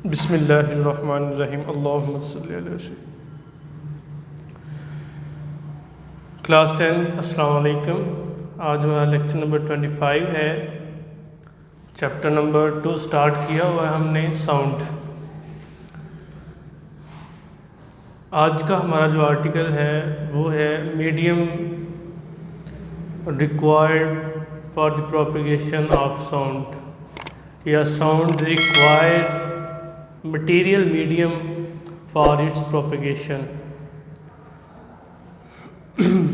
बिस्मिल्लाहिर्रहमानिर्रहीम अल्लाहुम्मा सल्लि अला सय्यिदिना। क्लास 10 अस्सलाम वालेकुम। आज हमारा लेक्चर नंबर 25 है। चैप्टर नंबर 2 स्टार्ट किया हुआ है हमने साउंड। आज का हमारा जो आर्टिकल है वो है medium required for the propagation of sound या sound required material medium for its propagation.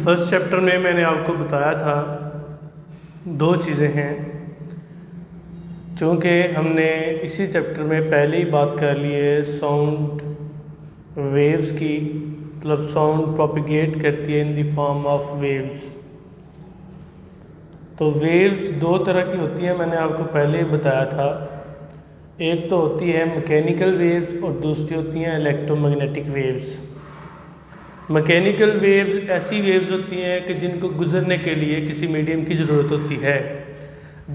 First chapter में मैंने आपको बताया था दो चीज़ें हैं, चूँकि हमने इसी चैप्टर में पहले ही बात कर ली है साउंड वेव्स की, मतलब साउंड प्रोपगेट करती है in the form of waves. तो वेव्स दो तरह की होती हैं, मैंने आपको पहले ही बताया था। एक तो होती है मैकेनिकल वेव्स और दूसरी होती हैं इलेक्ट्रोमैग्नेटिक वेव्स। मैकेनिकल वेव्स ऐसी वेव्स होती हैं कि जिनको गुजरने के लिए किसी मीडियम की ज़रूरत होती है,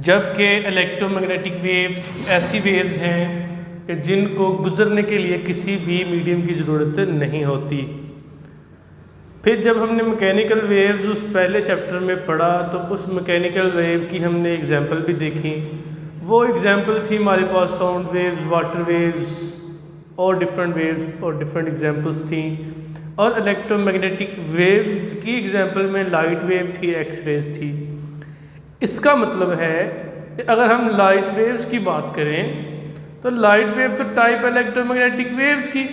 जबकि इलेक्ट्रोमैग्नेटिक वेव्स ऐसी वेव्स हैं कि जिनको गुजरने के लिए किसी भी मीडियम की ज़रूरत नहीं होती। फिर जब हमने मैकेनिकल वेव्स उस पहले चैप्टर में पढ़ा तो उस मैकेनिकल वेव की हमने एग्जांपल भी देखी। वो एग्जांपल थी हमारे पास साउंड वेव्स, वाटर वेव्स और डिफरेंट वेव्स और डिफरेंट एग्जांपल्स थी। और इलेक्ट्रोमैग्नेटिक वेव्स की एग्जांपल में लाइट वेव थी, एक्स रेज थी। इसका मतलब है कि अगर हम लाइट वेव्स की बात करें तो लाइट वेव तो टाइप इलेक्ट्रोमैग्नेटिक वेव्स की,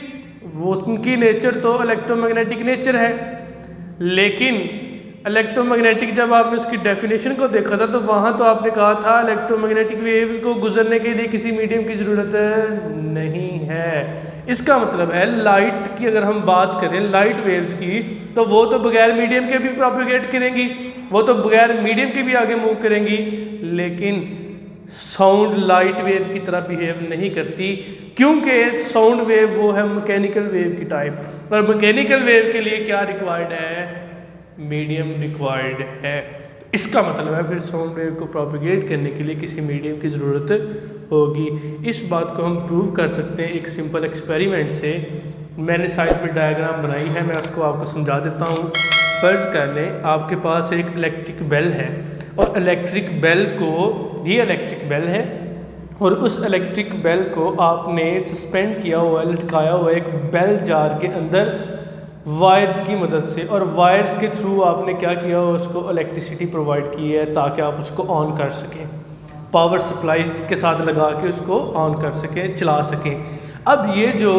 वो उनकी नेचर तो इलेक्ट्रोमैग्नेटिक नेचर है। लेकिन इलेक्ट्रोमैग्नेटिक जब आपने उसकी डेफिनेशन को देखा था तो वहाँ तो आपने कहा था इलेक्ट्रोमैग्नेटिक वेव्स को गुजरने के लिए किसी मीडियम की ज़रूरत नहीं है। इसका मतलब है लाइट की अगर हम बात करें लाइट वेव्स की, तो वो तो बगैर मीडियम के भी प्रोपेगेट करेंगी, वो तो बगैर मीडियम के भी आगे मूव करेंगी। लेकिन साउंड लाइट वेव की तरह बिहेव नहीं करती, क्योंकि साउंड वेव वो है मैकेनिकल वेव की टाइप। और मैकेनिकल वेव के लिए क्या रिक्वायर्ड है? मीडियम रिक्वायर्ड है। इसका मतलब है फिर साउंड वेव को प्रोपेगेट करने के लिए किसी मीडियम की ज़रूरत होगी। इस बात को हम प्रूव कर सकते हैं एक सिंपल एक्सपेरिमेंट से। मैंने साइड में डायग्राम बनाई है, मैं उसको आपको समझा देता हूँ। फ़र्ज़ कर लें आपके पास एक इलेक्ट्रिक बेल है और इलेक्ट्रिक बेल को, ये इलेक्ट्रिक बेल है और उस इलेक्ट्रिक बेल को आपने सस्पेंड किया हुआ, लटकाया हुआ एक बेल जार के अंदर वायर्स की मदद से, और वायर्स के थ्रू आपने क्या किया, उसको इलेक्ट्रिसिटी प्रोवाइड की है ताकि आप उसको ऑन कर सकें, पावर सप्लाई के साथ लगा के उसको ऑन कर सकें, चला सकें। अब ये जो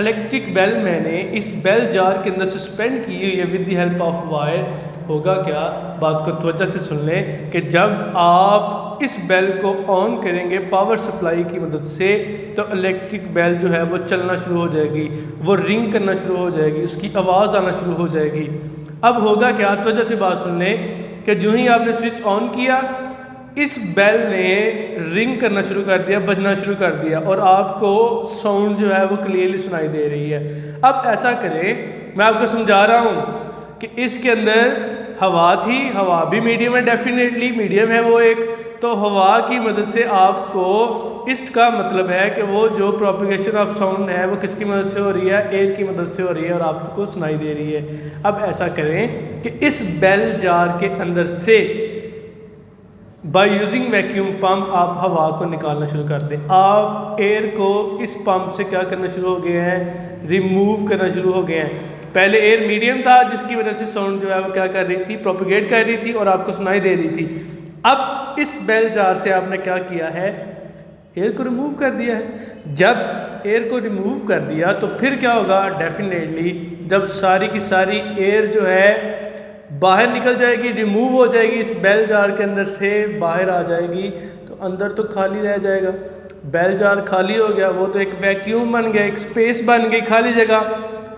इलेक्ट्रिक बेल मैंने इस बेल जार के अंदर सस्पेंड की हुई है with the help of wire, होगा क्या? बात को तवज्जो से सुन लें कि जब आप इस बेल को ऑन करेंगे पावर सप्लाई की मदद से तो इलेक्ट्रिक बेल जो है वो चलना शुरू हो जाएगी, वो रिंग करना शुरू हो जाएगी, उसकी आवाज़ आना शुरू हो जाएगी। अब होगा क्या? तवज्जो से बात सुन लें कि जो ही आपने स्विच ऑन किया, इस बेल ने रिंग करना शुरू कर दिया, बजना शुरू कर दिया और आपको साउंड जो है वो क्लियरली सुनाई दे रही है। अब ऐसा करें, मैं आपको समझा रहा हूँ कि इसके अंदर हवा थी, हवा भी मीडियम है, डेफिनेटली मीडियम है वो एक। तो हवा की मदद से आपको, इसका मतलब है कि वो जो प्रोपगेशन ऑफ साउंड है वो किसकी मदद से हो रही है? एयर की मदद से हो रही है और आपको सुनाई दे रही है। अब ऐसा करें कि इस बेल जार के अंदर से बाय यूजिंग वैक्यूम पम्प आप हवा को निकालना शुरू कर दें। आप एयर को इस पंप से क्या करना शुरू हो गए हैं? रिमूव करना शुरू हो गए हैं। पहले एयर मीडियम था जिसकी वजह से साउंड जो है वो क्या कर रही थी? प्रोपेगेट कर रही थी और आपको सुनाई दे रही थी। अब इस बेल जार से आपने क्या किया है? एयर को रिमूव कर दिया है। जब एयर को रिमूव कर दिया तो फिर क्या होगा? डेफिनेटली जब सारी की सारी एयर जो है बाहर निकल जाएगी, रिमूव हो जाएगी, इस बेल जार के अंदर से बाहर आ जाएगी, तो अंदर तो खाली रह जाएगा। बेल जार खाली हो गया, वो तो एक वैक्यूम बन गया, एक स्पेस बन गई, खाली जगह।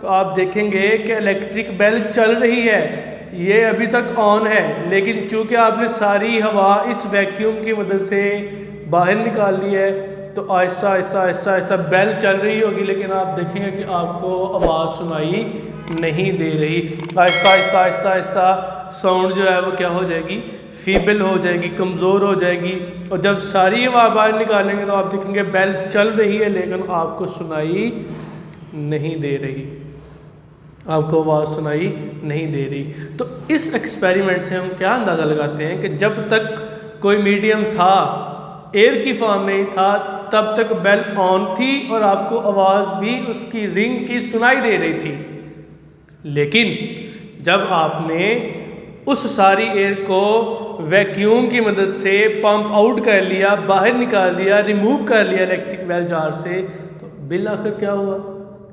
तो आप देखेंगे कि इलेक्ट्रिक बेल चल रही है, ये अभी तक ऑन है, लेकिन चूंकि आपने सारी हवा इस वैक्यूम की मदद से बाहर निकाल ली है तो आहिस्ता आहिस्ता आहिस्ता आहिस्ता बेल चल रही होगी, लेकिन आप देखेंगे कि आपको आवाज़ सुनाई नहीं दे रही। आहिस्ता आहिस्ता आहिस्ता आहिस्ता साउंड जो है वो क्या हो जाएगी? फीबल हो जाएगी, कमज़ोर हो जाएगी। और जब सारी हवा बाहर निकालेंगे तो आप देखेंगे बेल चल रही है लेकिन आपको सुनाई नहीं दे रही, आपको आवाज़ सुनाई नहीं दे रही। तो इस एक्सपेरिमेंट से हम क्या अंदाज़ा लगाते हैं कि जब तक कोई मीडियम था, एयर की फॉर्म में ही था, तब तक बेल ऑन थी और आपको आवाज़ भी उसकी रिंग की सुनाई दे रही थी। लेकिन जब आपने उस सारी एयर को वैक्यूम की मदद से पंप आउट कर लिया, बाहर निकाल लिया, रिमूव कर लिया इलेक्ट्रिक बेल जार से, तो बिल आखिर क्या हुआ,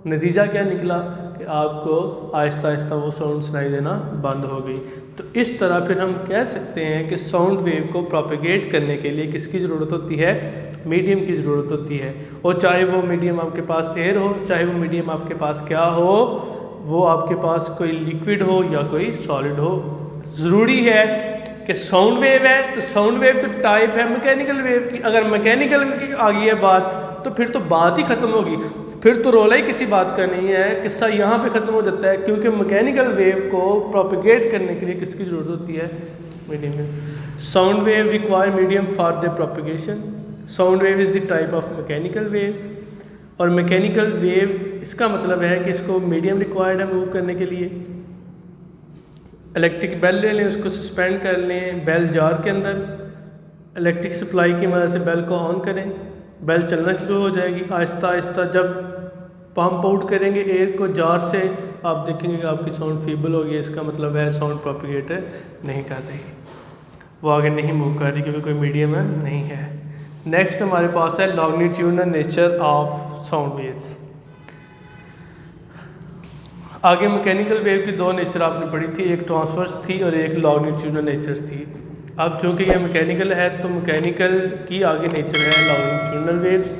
नतीजा क्या निकला कि आपको आहिस्ता आहिस्ता वो साउंड सुनाई देना बंद हो गई। तो इस तरह फिर हम कह सकते हैं कि साउंड वेव को प्रोपेगेट करने के लिए किसकी ज़रूरत होती है, मीडियम की ज़रूरत होती है। और चाहे वो मीडियम आपके पास एयर हो, चाहे वो मीडियम आपके पास क्या हो, वो आपके पास कोई लिक्विड हो या कोई सॉलिड हो, ज़रूरी है कि साउंड वेव है तो साउंड वेव तो टाइप है मैकेनिकल वेव की। अगर मैकेनिकल की आ गई है बात तो फिर तो बात ही ख़त्म होगी, फिर तो रोला ही किसी बात का नहीं है, किस्सा यहाँ पे ख़त्म हो जाता है। क्योंकि मैकेनिकल वेव को प्रोपेगेट करने के लिए किसकी ज़रूरत होती है, मीडियम में। Sound wave require medium for the propagation. Sound wave is the type of mechanical wave, और मैकेनिकल वेव इसका मतलब है कि इसको मीडियम रिक्वायर्ड है मूव करने के लिए। इलेक्ट्रिक बेल ले लें, उसको सस्पेंड कर लें बेल जार के अंदर, इलेक्ट्रिक सप्लाई की मदद से बेल को ऑन करें, बेल चलना शुरू हो जाएगी। आहिस्ता आहिस्ता जब पंप आउट करेंगे एयर को जार से, आप देखेंगे कि आपकी साउंड फीबल होगी। इसका मतलब है साउंड प्रोपेगेट नहीं कर रही, वो आगे नहीं मूव कर रही क्योंकि कोई मीडियम है नहीं है। नेक्स्ट हमारे पास है longitudinal nature of sound waves. आगे मैकेनिकल वेव की दो नेचर आपने पढ़ी थी, एक ट्रांसवर्स थी और एक लॉन्गिट्यूडनल नेचर थी। अब चूँकि ये मैकेनिकल है तो मैकेनिकल की आगे नेचर है लॉन्गिट्यूडनल वेव्स,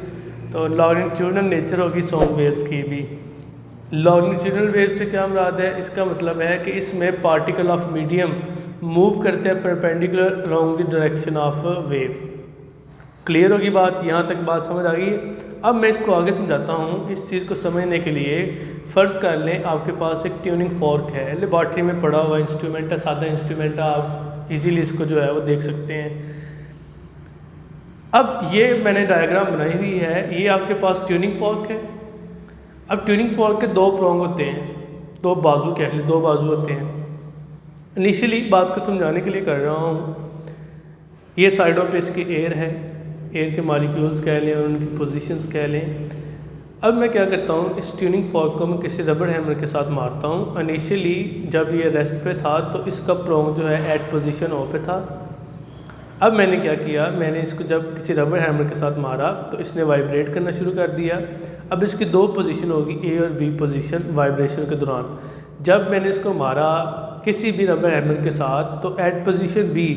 तो लॉन्गिट्यूडनल नेचर होगी साउंड वेव्स की भी। लॉन्गिट्यूडनल वेव से क्या मुराद है, इसका मतलब है कि इसमें पार्टिकल ऑफ मीडियम मूव करते हैं perpendicular along the direction of wave. Clear होगी बात, यहाँ तक बात समझ आ गई। अब मैं इसको आगे समझाता हूँ। इस चीज़ को समझने के लिए फ़र्ज़ कर लें आपके पास एक ट्यूनिंग फॉर्क है, लेबॉर्ट्री में पड़ा हुआ इंस्ट्रूमेंट है, सादा इंस्ट्रूमेंट है, आप इजीली इसको जो है वो देख सकते हैं। अब ये मैंने डायग्राम बनाई हुई है, ये आपके पास ट्यूनिंग फॉर्क है। अब ट्यूनिंग फॉर्क के दो प्रोंग होते हैं, दो बाजू कह लें, दो बाजू होते हैं। इनिशियली बात को समझाने के लिए कर रहा हूँ। ये साइडों पे इसकी एयर है, एयर के मॉलिक्यूल्स कह लें और उनकी पोजीशंस कह लें। अब मैं क्या करता हूँ, इस ट्यूनिंग फॉर्क को मैं किसी रबड़ हैमर के साथ मारता हूँ। इनिशियली जब ये रेस्ट पे था तो इसका प्रोंग जो है एट पोजीशन ओ पे था। अब मैंने क्या किया, मैंने इसको जब किसी रबड़ हैमर के साथ मारा तो इसने वाइब्रेट करना शुरू कर दिया। अब इसकी दो पोजीशन होगी, ए और बी पोजीशन वाइब्रेशन के दौरान। जब मैंने इसको मारा किसी भी रबड़ हैमर के साथ तो एट पोजीशन बी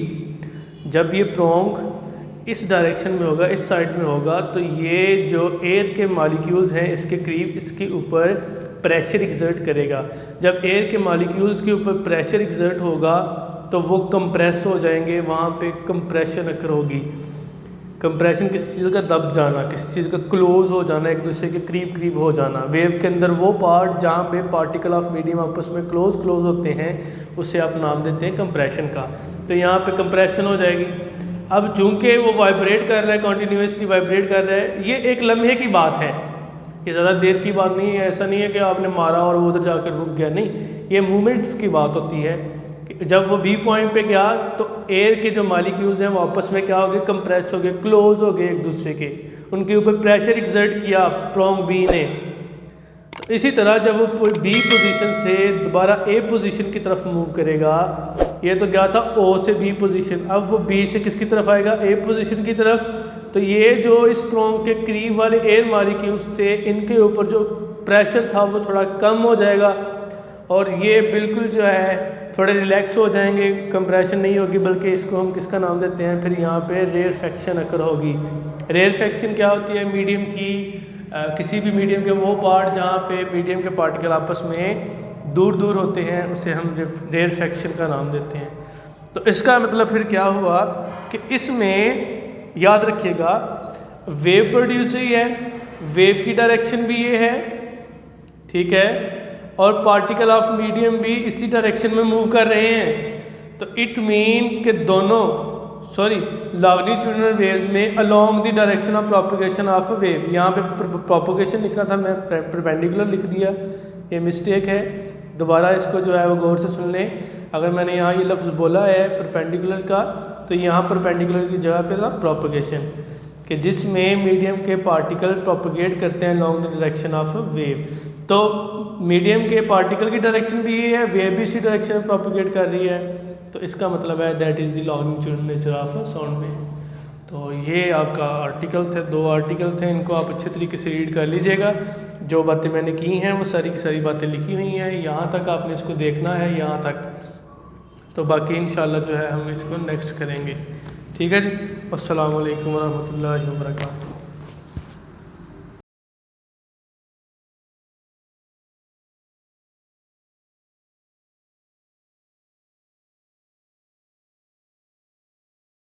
जब ये प्रोंग इस डायरेक्शन में होगा, इस साइड में होगा, तो ये जो एयर के मॉलिक्यूल्स हैं इसके करीब इसके ऊपर प्रेशर एक्सर्ट करेगा। जब एयर के मॉलिक्यूल्स के ऊपर प्रेशर एक्सर्ट होगा तो वो कंप्रेस हो जाएंगे, वहाँ पे कंप्रेशन अकर होगी। कंप्रेशन किसी चीज़ का दब जाना, किसी चीज़ का क्लोज हो जाना, एक दूसरे के करीब करीब हो जाना। वेव के अंदर वो पार्ट जहाँ पे पार्टिकल ऑफ मीडियम आपस में क्लोज होते हैं उसे आप नाम देते हैं कंप्रेशन का। तो यहाँ पे कंप्रेशन हो जाएगी। अब चूँकि वो वाइब्रेट कर रहा है, कॉन्टीन्यूसली वाइब्रेट कर रहा है, ये एक लम्हे की बात है, ये ज़्यादा देर की बात नहीं है। ऐसा नहीं है कि आपने मारा और वो उधर जाकर रुक गया, नहीं, ये मूवमेंट्स की बात होती है। कि जब वो बी पॉइंट पे गया तो एयर के जो मॉलिक्यूल्स हैं वो आपस में क्या हो गए, कंप्रेस हो गए, क्लोज हो गए एक दूसरे के, उनके ऊपर प्रेशर एक्सर्ट किया प्रोंग बी ने। तो इसी तरह जब वो बी पोजीशन से दोबारा ए पोजीशन की तरफ मूव करेगा, ये तो गया था ओ से बी पोजीशन, अब वो बी से किसकी तरफ आएगा, ए पोजीशन की तरफ। तो ये जो इस प्रोंग के करीब वाले एयर मॉलिक्यूल्स थे इनके ऊपर जो प्रेशर था वो थोड़ा कम हो जाएगा और ये बिल्कुल जो है थोड़े रिलैक्स हो जाएंगे, कंप्रेशन नहीं होगी, बल्कि इसको हम किसका नाम देते हैं, फिर यहाँ पे रेयरफेक्शन अकर होगी। रेयरफेक्शन क्या होती है, मीडियम की किसी भी मीडियम के वो पार्ट जहाँ पे मीडियम के पार्टिकल आपस में दूर दूर होते हैं उसे हम रेयरफेक्शन का नाम देते हैं। तो इसका मतलब फिर क्या हुआ कि इसमें याद रखिएगा वेव प्रोड्यूस हुई है, वेव की डायरेक्शन भी ये है, ठीक है, और पार्टिकल ऑफ मीडियम भी इसी डायरेक्शन में मूव कर रहे हैं। तो इट मीन के दोनों लॉन्गिट्यूडिनल वेव्स में along the direction of propagation of wave, यहाँ पे प्रोपगेशन लिखना था, मैं परपेंडिकुलर लिख दिया, ये मिस्टेक है। दोबारा इसको जो है वो गौर से सुन लें। अगर मैंने यहाँ ये लफ्ज़ बोला है परपेंडिकुलर का, तो यहाँ परपेंडिकुलर की जगह पे था प्रोपगेशन, कि जिसमें मीडियम के पार्टिकल प्रोपगेट करते हैं long the direction of wave. तो मीडियम के पार्टिकल की डायरेक्शन भी ये है, वेव भी इसी डायरेक्शन में प्रोपगेट कर रही है, तो इसका मतलब है that is the longitudinal nature of sound wave. तो ये आपका आर्टिकल थे, 2 आर्टिकल थे, इनको आप अच्छे तरीके से रीड कर लीजिएगा। जो बातें मैंने की हैं वो सारी की सारी बातें लिखी हुई हैं, यहाँ तक आपने इसको देखना है, यहाँ तक। तो बाकी इंशाल्लाह जो है हम इसको नेक्स्ट करेंगे। ठीक है जी। अस्सलामु अलैकुम वरहमतुल्लाहि वबरकातुहू।